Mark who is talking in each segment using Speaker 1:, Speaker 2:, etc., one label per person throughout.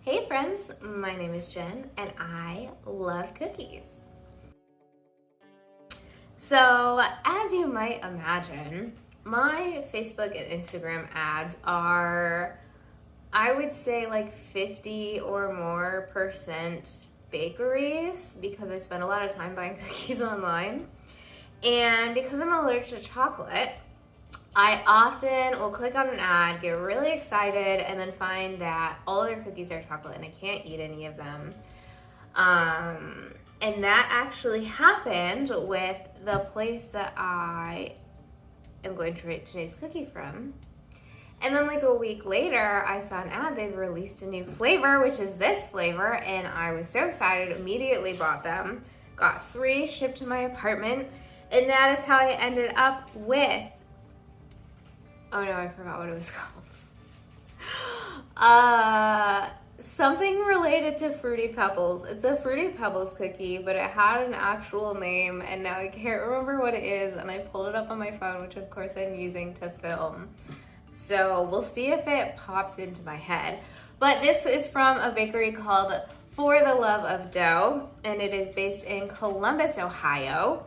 Speaker 1: Hey friends, my name is Jen and I love cookies. So as you might imagine, my Facebook and Instagram ads are, I would say like 50 or more % bakeries because I spend a lot of time buying cookies online. And because I'm allergic to chocolate, I often will click on an ad, get really excited, and then find that all their cookies are chocolate and I can't eat any of them. And that actually happened with the place that I am going to rate today's cookie from. And then like a week later, I saw an ad, they've released a new flavor, which is this flavor, and I was so excited, immediately bought them, got 3 shipped to my apartment, and that is how I ended up with, oh no, I forgot what it was called. Something related to Fruity Pebbles. It's a Fruity Pebbles cookie, but it had an actual name, and now I can't remember what it is, and I pulled it up on my phone, which of course I'm using to film. So we'll see if it pops into my head. But this is from a bakery called For the Love of Dough, and it is based in Columbus, Ohio.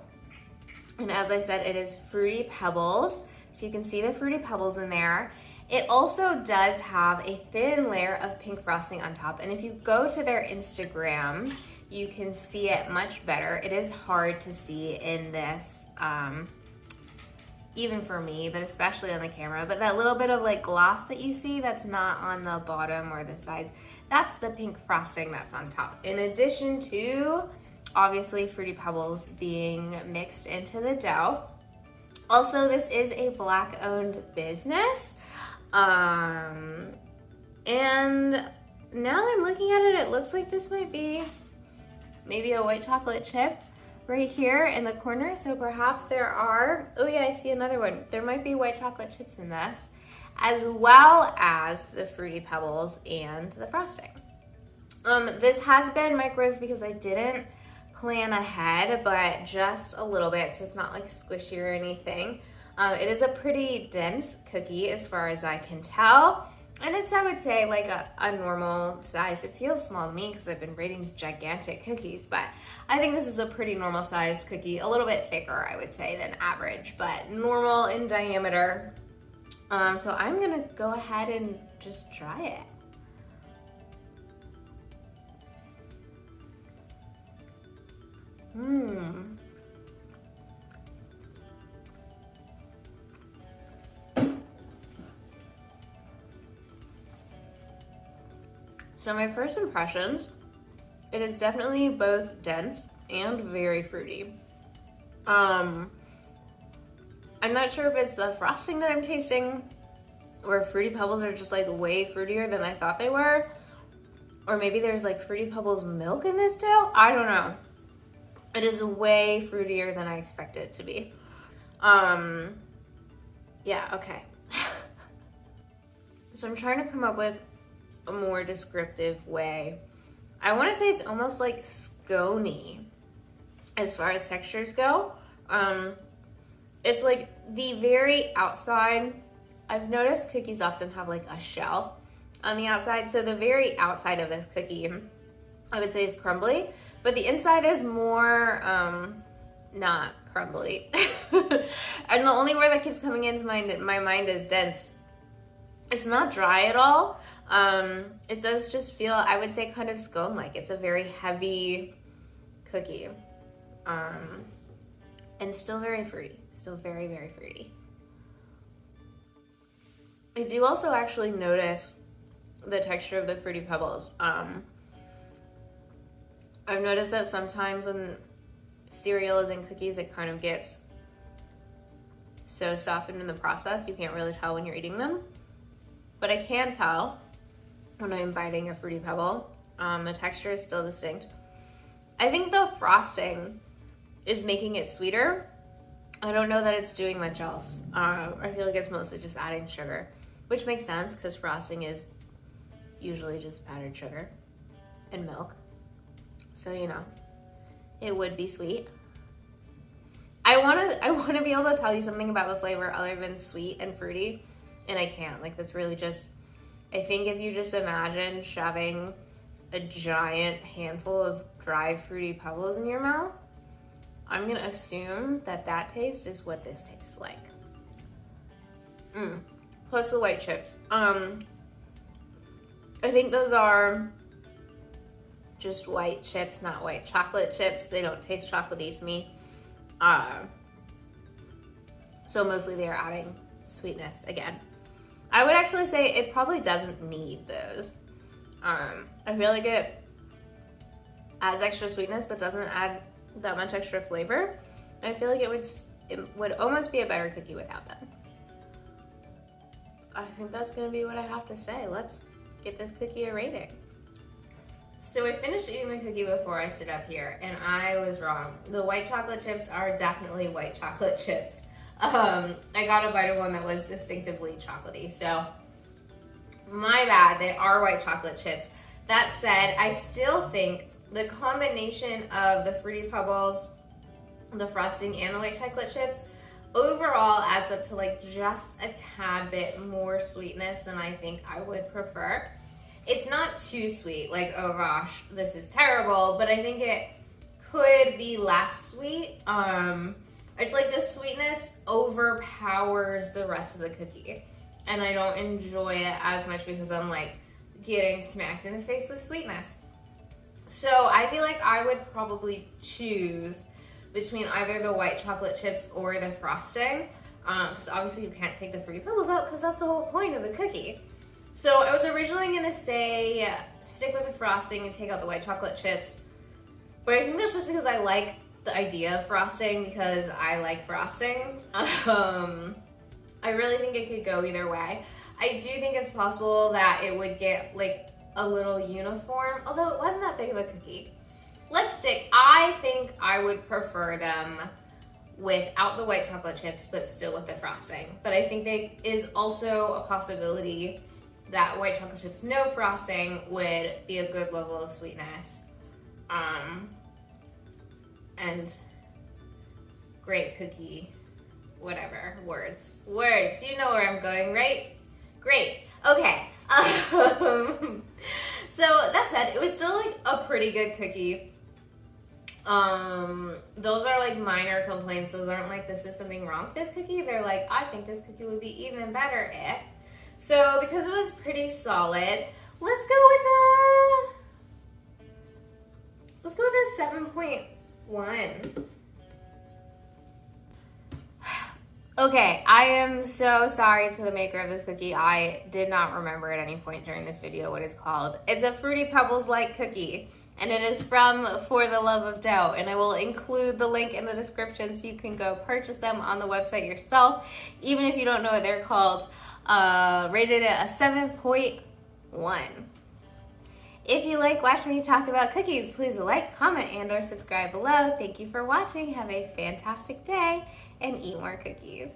Speaker 1: And as I said, it is Fruity Pebbles. So you can see the Fruity Pebbles in there. It also does have a thin layer of pink frosting on top. And if you go to their Instagram, you can see it much better. It is hard to see in this, even for me, but especially on the camera. But that little bit of like gloss that you see, that's not on the bottom or the sides. That's the pink frosting that's on top. In addition to, obviously, Fruity Pebbles being mixed into the dough. Also, this is a Black-owned business. And now that I'm looking at it, it looks like this might be maybe a white chocolate chip right here in the corner. So perhaps there are, oh yeah, I see another one. There might be white chocolate chips in this, as well as the Fruity Pebbles and the frosting. This has been microwaved because I didn't plan ahead, but just a little bit, so it's not like squishy or anything. It is a pretty dense cookie as far as I can tell. And it's, I would say, like a normal size. It feels small to me because I've been rating gigantic cookies, but I think this is a pretty normal sized cookie. A little bit thicker, I would say, than average, but normal in diameter. So I'm gonna go ahead and just try it. So my first impressions, it is definitely both dense and very fruity. I'm not sure if it's the frosting that I'm tasting or Fruity Pebbles are just like way fruitier than I thought they were. Or maybe there's like Fruity Pebbles milk in this dough. I don't know. It is way fruitier than I expected it to be. Yeah, okay. So I'm trying to come up with a more descriptive way. I want to say it's almost like scone-y as far as textures go. It's like the very outside. I've noticed cookies often have like a shell on the outside. So the very outside of this cookie, I would say, is crumbly, but the inside is more not crumbly. And the only word that keeps coming into my mind is dense. It's not dry at all. It does just feel, I would say, kind of scone-like. It's a very heavy cookie. And still very fruity. Still very, very fruity. I do also actually notice the texture of the Fruity Pebbles. I've noticed that sometimes when cereal is in cookies, it kind of gets so softened in the process, you can't really tell when you're eating them. But I can tell when I'm biting a Fruity Pebble. The texture is still distinct. I think the frosting is making it sweeter. I don't know that it's doing much else. I feel like it's mostly just adding sugar, which makes sense because frosting is usually just powdered sugar and milk. So, you know, it would be sweet. I want to be able to tell you something about the flavor other than sweet and fruity, and I can't. Like, that's really just I think if you just imagine shoving a giant handful of dry Fruity Pebbles in your mouth, I'm gonna assume that that taste is what this tastes like. Plus the white chips. I think those are just white chips, not white chocolate chips. They don't taste chocolatey to me. So mostly they are adding sweetness again. I would actually say it probably doesn't need those. I feel like it adds extra sweetness but doesn't add that much extra flavor. I feel like it would almost be a better cookie without them. I think that's gonna be what I have to say. Let's get this cookie a rating. So I finished eating the cookie before I stood up here, and I was wrong. The white chocolate chips are definitely white chocolate chips. I got a bite of one that was distinctively chocolatey, so my bad, they are white chocolate chips. That said, I still think the combination of the Fruity Pebbles, the frosting, and the white chocolate chips overall adds up to like just a tad bit more sweetness than I think I would prefer. It's not too sweet, like, oh gosh, this is terrible, but I think it could be less sweet. It's like the sweetness overpowers the rest of the cookie, and I don't enjoy it as much because I'm like getting smacked in the face with sweetness. So I feel like I would probably choose between either the white chocolate chips or the frosting, because obviously you can't take the Fruity Pebbles out because that's the whole point of the cookie. So I was originally gonna say stick with the frosting and take out the white chocolate chips, but I think that's just because I like the idea of frosting because I like frosting. I really think it could go either way. I do think it's possible that it would get like a little uniform, although it wasn't that big of a cookie. I think I would prefer them without the white chocolate chips, but still with the frosting. But I think there is also a possibility that white chocolate chips, no frosting, would be a good level of sweetness. And great cookie, whatever, words, you know where I'm going, right? Great, okay. So that said, it was still like a pretty good cookie. Those are like minor complaints. Those aren't like this is something wrong with this cookie. They're like, I think this cookie would be even better if. So because it was pretty solid, let's go with a 7.1. Okay, I am so sorry to the maker of this cookie. I did not remember at any point during this video what it's called. It's a Fruity Pebbles-like cookie, and it is from For the Love of Dough, and I will include the link in the description so you can go purchase them on the website yourself, even if you don't know what they're called. Rated at a 7.1. If you like watching me talk about cookies, please like, comment, and or subscribe below. Thank you for watching. Have a fantastic day and eat more cookies.